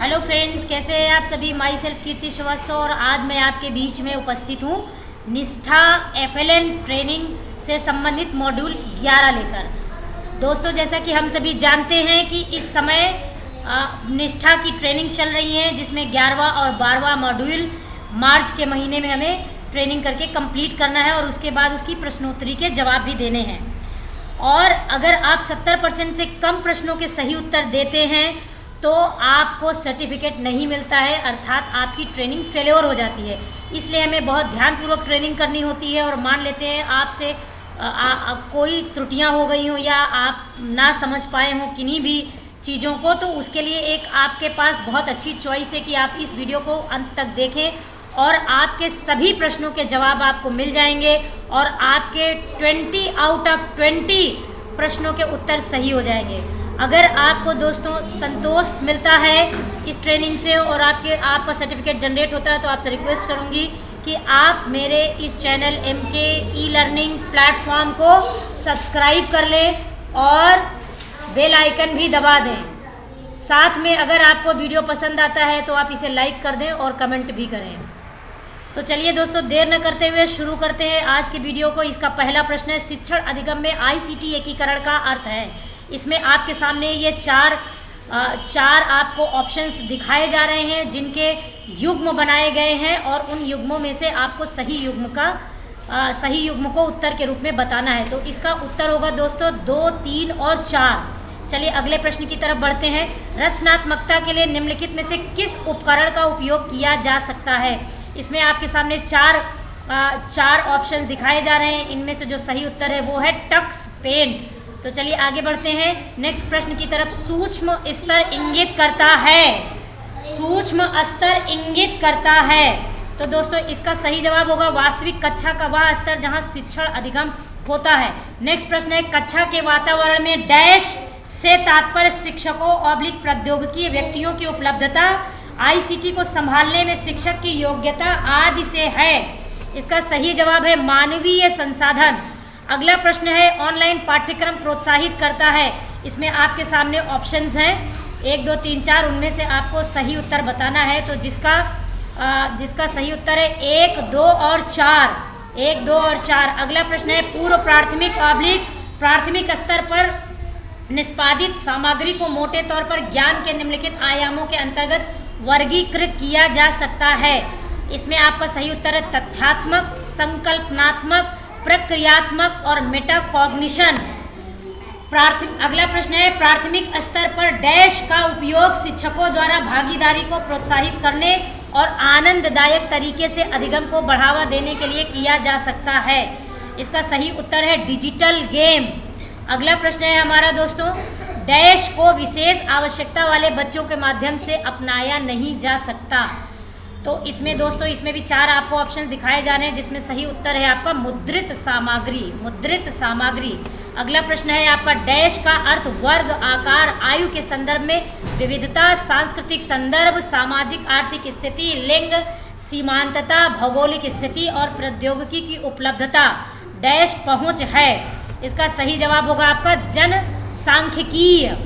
Hello friends, कैसे हैं आप सभी। माई सेल्फ कीर्ति श्रीवास्तव और आज मैं आपके बीच में उपस्थित हूँ निष्ठा FLN ट्रेनिंग से संबंधित मॉड्यूल 11 लेकर। दोस्तों, जैसा कि हम सभी जानते हैं कि इस समय निष्ठा की ट्रेनिंग चल रही है, जिसमें 11वां और 12वां मॉड्यूल मार्च के महीने में हमें ट्रेनिंग करके कंप्लीट करना है और उसके बाद उसकी प्रश्नोत्तरी के जवाब भी देने हैं। और अगर आप 70% से कम प्रश्नों के सही उत्तर देते हैं तो आपको सर्टिफिकेट नहीं मिलता है, अर्थात आपकी ट्रेनिंग फेल्योर हो जाती है। इसलिए हमें बहुत ध्यानपूर्वक ट्रेनिंग करनी होती है और मान लेते हैं आपसे कोई त्रुटियां हो गई हों या आप ना समझ पाए हों किन्हीं भी चीज़ों को, तो उसके लिए एक आपके पास बहुत अच्छी चॉइस है कि आप इस वीडियो को अंत तक देखें और आपके सभी प्रश्नों के जवाब आपको मिल जाएंगे और आपके 20 आउट ऑफ 20 प्रश्नों के उत्तर सही हो जाएंगे। अगर आपको दोस्तों संतोष मिलता है इस ट्रेनिंग से और आपका सर्टिफिकेट जनरेट होता है, तो आपसे रिक्वेस्ट करूंगी कि आप मेरे इस चैनल MK ई-लर्निंग प्लेटफॉर्म को सब्सक्राइब कर लें और बेल आइकन भी दबा दें। साथ में अगर आपको वीडियो पसंद आता है तो आप इसे लाइक कर दें और कमेंट भी करें। तो चलिए दोस्तों, देर न करते हुए शुरू करते हैं आज के वीडियो को। इसका पहला प्रश्न है, शिक्षण अधिगम में ICT एकीकरण का अर्थ है। इसमें आपके सामने ये चार आपको ऑप्शंस दिखाए जा रहे हैं, जिनके युग्म बनाए गए हैं और उन युग्मों में से आपको सही युग्म को उत्तर के रूप में बताना है। तो इसका उत्तर होगा दोस्तों 2, 3 और 4। चलिए अगले प्रश्न की तरफ बढ़ते हैं। रचनात्मकता के लिए निम्नलिखित में से किस उपकरण का उपयोग किया जा सकता है। इसमें आपके सामने चार ऑप्शंस दिखाए जा रहे हैं। इनमें से जो सही उत्तर है वो है टक्स पेंट। तो चलिए आगे बढ़ते हैं नेक्स्ट प्रश्न की तरफ। सूक्ष्म स्तर इंगित करता है। सूक्ष्म स्तर इंगित करता है। तो दोस्तों इसका सही जवाब होगा वास्तविक कक्षा का वह स्तर जहां शिक्षण अधिगम होता है। नेक्स्ट प्रश्न है, कक्षा के वातावरण में डैश से तात्पर्य शिक्षकों / प्रौद्योगिकी व्यक्तियों की उपलब्धता, ICT को संभालने में शिक्षक की योग्यता आदि से है। इसका सही जवाब है मानवीय संसाधन। अगला प्रश्न है, ऑनलाइन पाठ्यक्रम प्रोत्साहित करता है। इसमें आपके सामने ऑप्शंस हैं 1, 2, 3, 4। उनमें से आपको सही उत्तर बताना है। तो जिसका सही उत्तर है 1, 2 और 4। 1, 2 और 4। अगला प्रश्न है, पूर्व प्राथमिक / प्राथमिक स्तर पर निष्पादित सामग्री को मोटे तौर पर ज्ञान के निम्नलिखित आयामों के अंतर्गत वर्गीकृत किया जा सकता है। इसमें आपका सही उत्तर है तथ्यात्मक, संकल्पनात्मक, प्रक्रियात्मक और मेटाकॉग्निशन। अगला प्रश्न है, प्राथमिक स्तर पर डैश का उपयोग शिक्षकों द्वारा भागीदारी को प्रोत्साहित करने और आनंददायक तरीके से अधिगम को बढ़ावा देने के लिए किया जा सकता है। इसका सही उत्तर है डिजिटल गेम। अगला प्रश्न है हमारा दोस्तों, डैश को विशेष आवश्यकता वाले बच्चों के माध्यम से अपनाया नहीं जा सकता। तो इसमें दोस्तों इसमें भी 4 आपको ऑप्शन दिखाए जा रहे हैं, जिसमें सही उत्तर है आपका मुद्रित सामग्री। मुद्रित सामग्री। अगला प्रश्न है आपका, डैश का अर्थ वर्ग, आकार, आयु के संदर्भ में विविधता, सांस्कृतिक संदर्भ, सामाजिक आर्थिक स्थिति, लिंग, सीमांतता, भौगोलिक स्थिति और प्रौद्योगिकी की उपलब्धता। डैश पहुँच है। इसका सही जवाब होगा आपका जनसांख्यिकीय।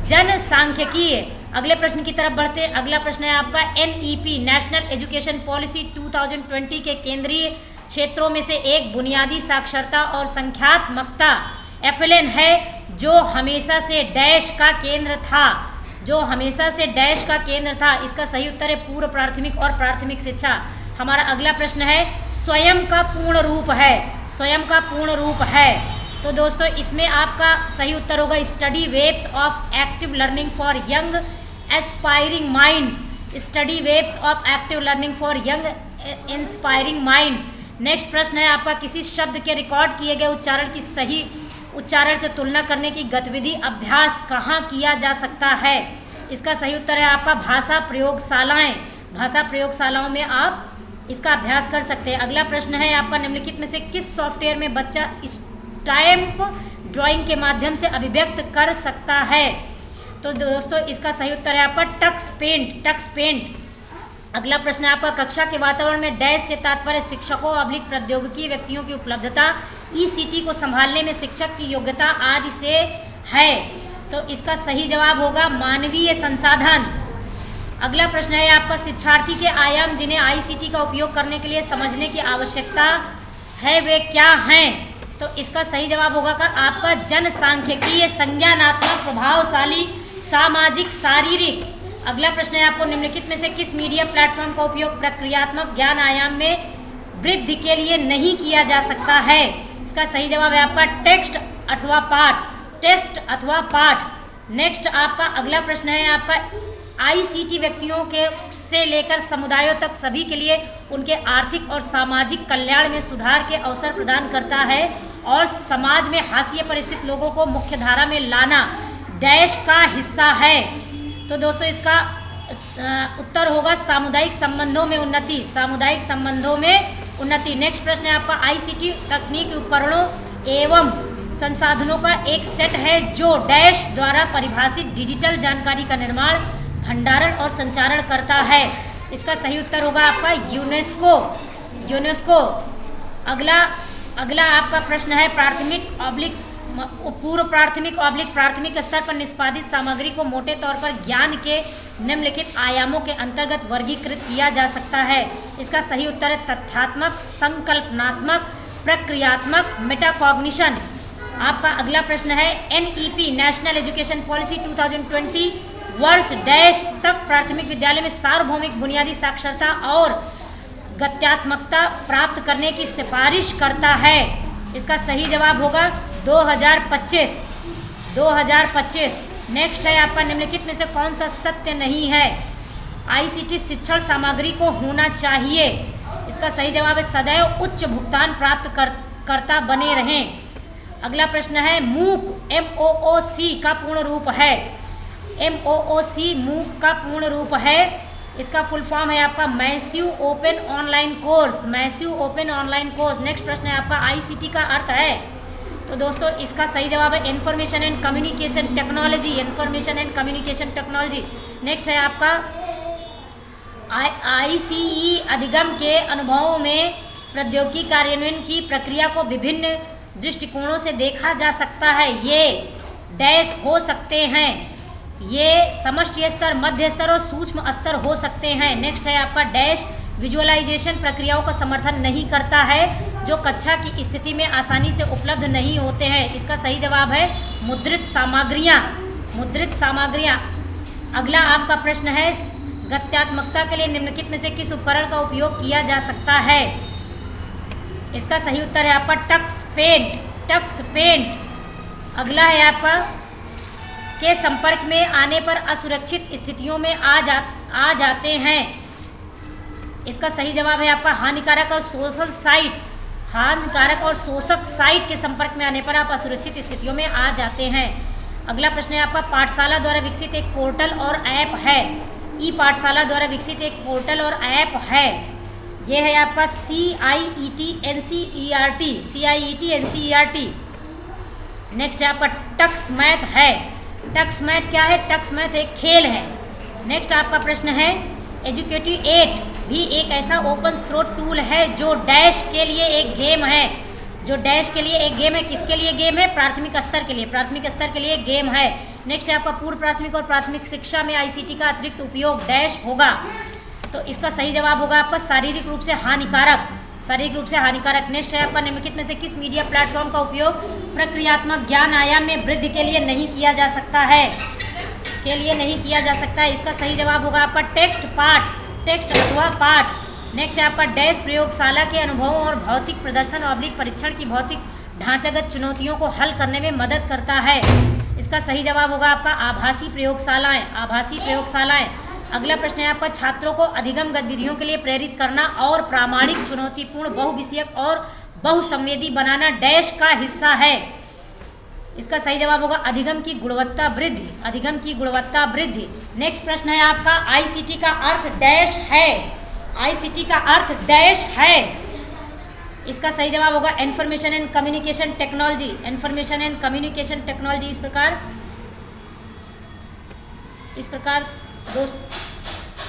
जनसांख्यिकीय। अगले प्रश्न की तरफ बढ़ते हैं। अगला प्रश्न है आपका, NEP नेशनल एजुकेशन पॉलिसी 2020 के केंद्रीय क्षेत्रों में से एक बुनियादी साक्षरता और संख्यात्मकता FLN है, जो हमेशा से डैश का केंद्र था। जो हमेशा से डैश का केंद्र था। इसका सही उत्तर है पूर्व प्राथमिक और प्राथमिक शिक्षा। हमारा अगला प्रश्न है, स्वयं का पूर्ण रूप है। स्वयं का पूर्ण रूप है। तो दोस्तों इसमें आपका सही उत्तर होगा study waves of active learning for young aspiring minds. Study waves of active learning for young inspiring minds. Next प्रश्न है आपका, किसी शब्द के रिकॉर्ड किए गए उच्चारण की सही उच्चारण से तुलना करने की गतिविधि अभ्यास कहाँ किया जा सकता है। इसका सही उत्तर है आपका भाषा प्रयोगशालाएं। भाषा प्रयोगशालाओं में आप इसका अभ्यास कर सकते हैं। अगला प्रश्न है आपका, निम्नलिखित में से किस सॉफ्टवेयर में बच्चा स्टैम्प ड्राइंग के माध्यम से अभिव्यक्त कर सकता है। तो दोस्तों इसका सही उत्तर है आपका टक्स पेंट। Tux paint. अगला प्रश्न है आपका, कक्षा के वातावरण में डैश से तात्पर्य शिक्षकों / प्रौद्योगिकी व्यक्तियों की उपलब्धता, ICT को संभालने में शिक्षक की योग्यता आदि से है। तो इसका सही जवाब होगा मानवीय संसाधन। अगला प्रश्न है आपका, शिक्षार्थी के आयाम जिन्हें आईसीटी का उपयोग करने के लिए समझने की आवश्यकता है वे क्या हैं? तो इसका सही जवाब होगा आपका जनसांख्यिकीय, संज्ञानात्मक, प्रभावशाली, सामाजिक, शारीरिक। अगला प्रश्न है आपको, निम्नलिखित में से किस मीडिया प्लेटफॉर्म का उपयोग प्रक्रियात्मक ज्ञान आयाम में वृद्धि के लिए नहीं किया जा सकता है? इसका सही जवाब है आपका टेक्स्ट अथवा पाठ, टेक्स्ट अथवा पाठ। नेक्स्ट आपका अगला प्रश्न है आपका, आईसीटी व्यक्तियों के से लेकर समुदायों तक सभी के लिए उनके आर्थिक और सामाजिक कल्याण में सुधार के अवसर प्रदान करता है और समाज में हाशिए पर स्थित लोगों को मुख्यधारा में लाना डैश का हिस्सा है। तो दोस्तों इसका उत्तर होगा सामुदायिक संबंधों में उन्नति, सामुदायिक संबंधों में उन्नति। नेक्स्ट प्रश्न है आपका, आईसीटी तकनीक उपकरणों एवं संसाधनों का एक सेट है जो डैश द्वारा परिभाषित डिजिटल जानकारी का निर्माण, भंडारण और संचारण करता है। इसका सही उत्तर होगा आपका यूनेस्को, यूनेस्को। अगला आपका प्रश्न है, प्राथमिक ऑब्लिक पूर्व प्राथमिक ऑब्लिक प्राथमिक स्तर पर निष्पादित सामग्री को मोटे तौर पर ज्ञान के निम्नलिखित आयामों के अंतर्गत वर्गीकृत किया जा सकता है। इसका सही उत्तर है तथ्यात्मक, संकल्पनात्मक, प्रक्रियात्मक, मेटाकॉग्निशन। आपका अगला प्रश्न है, एनईपी नेशनल एजुकेशन पॉलिसी 2020 वर्ष डैश तक प्राथमिक विद्यालय में सार्वभौमिक बुनियादी साक्षरता और गत्यात्मकता प्राप्त करने की सिफारिश करता है। इसका सही जवाब होगा 2025, 2025। नेक्स्ट है आपका, निम्नलिखित में से कौन सा सत्य नहीं है? आईसीटी शिक्षण सामग्री को होना चाहिए। इसका सही जवाब है सदैव उच्च भुगतान प्राप्त करता बने रहें। अगला प्रश्न है, मूक MOOC का पूर्ण रूप है। MOOC मूक का पूर्ण रूप है। इसका फुल फॉर्म है आपका massive open online course, massive open online course. Next प्रश्न है आपका, आईसीटी का अर्थ है? तो दोस्तों इसका सही जवाब है information and communication technology, information and communication technology. Next है आपका, आईसीई अधिगम के अनुभवों में प्रौद्योगिकी कार्यान्वयन की प्रक्रिया को विभिन्न दृष्टिकोणों से देखा जा सकता है। ये डैश हो सकते हैं, ये समष्टि स्तर, मध्य स्तर और सूक्ष्म स्तर हो सकते हैं। नेक्स्ट है आपका, डैश विजुअलाइजेशन प्रक्रियाओं का समर्थन नहीं करता है जो कक्षा की स्थिति में आसानी से उपलब्ध नहीं होते हैं। इसका सही जवाब है मुद्रित सामग्रियाँ, मुद्रित सामग्रियाँ। अगला आपका प्रश्न है, गत्यात्मकता के लिए निम्नलिखित में से किस उपकरण का उपयोग किया जा सकता है? इसका सही उत्तर है आपका टक्स पेंट, टक्स पेंट। अगला है आपका, के संपर्क में आने पर असुरक्षित स्थितियों में आ जाते हैं। इसका सही जवाब है आपका हानिकारक और सोशल साइट, हानिकारक और शोषक साइट के संपर्क में आने पर आप असुरक्षित स्थितियों में आ जाते हैं। अगला प्रश्न है आपका, पाठशाला द्वारा विकसित एक पोर्टल और ऐप है। ई पाठशाला द्वारा विकसित एक पोर्टल और ऐप है। यह है आपका CIET NCERT। नेक्स्ट है आपका टक्स मैथ है। टक्स मैथ क्या है? टक्स मैथ एक खेल है। नेक्स्ट आपका प्रश्न है, एजुकेटिव 8 भी एक ऐसा ओपन सोर्स टूल है जो डैश के लिए एक गेम है, जो डैश के लिए एक गेम है। किसके लिए गेम है? प्राथमिक स्तर के लिए, प्राथमिक स्तर के लिए गेम है। नेक्स्ट है आपका, पूर्व प्राथमिक और प्राथमिक शिक्षा में आईसीटी का अतिरिक्त उपयोग डैश होगा। तो इसका सही जवाब होगा आपका शारीरिक रूप से हानिकारक, शारीरिक रूप से हानिकारक। नेक्स्ट है आपका, निम्नलिखित में से किस मीडिया प्लेटफॉर्म का उपयोग प्रक्रियात्मक ज्ञान आयाम में वृद्धि के लिए नहीं किया जा सकता है? के लिए नहीं किया जा सकता है। इसका सही जवाब होगा आपका टेक्स्ट पाठ, टेक्स्ट अथवा पाठ। नेक्स्ट है आपका, डैश प्रयोगशाला के अनुभवों और भौतिक प्रदर्शन ऑब्लिक परीक्षण की भौतिक ढांचागत चुनौतियों को हल करने में मदद करता है। इसका सही जवाब होगा आपका आभासी प्रयोगशालाएं, आभासी प्रयोगशालाएं। अगला प्रश्न है आपका, छात्रों को अधिगम गतिविधियों के लिए प्रेरित करना और प्रामाणिक, चुनौतीपूर्ण, बहुविषयक और बहुसंवेदी बनाना डैश का हिस्सा है। इसका सही जवाब होगा अधिगम की गुणवत्ता वृद्धि, अधिगम की गुणवत्ता वृद्धि। नेक्स्ट प्रश्न है आपका, आईसीटी का अर्थ डैश है। आईसीटी का अर्थ डैश है। इसका सही जवाब होगा information and communication technology, information and communication technology. इस प्रकार दोस्त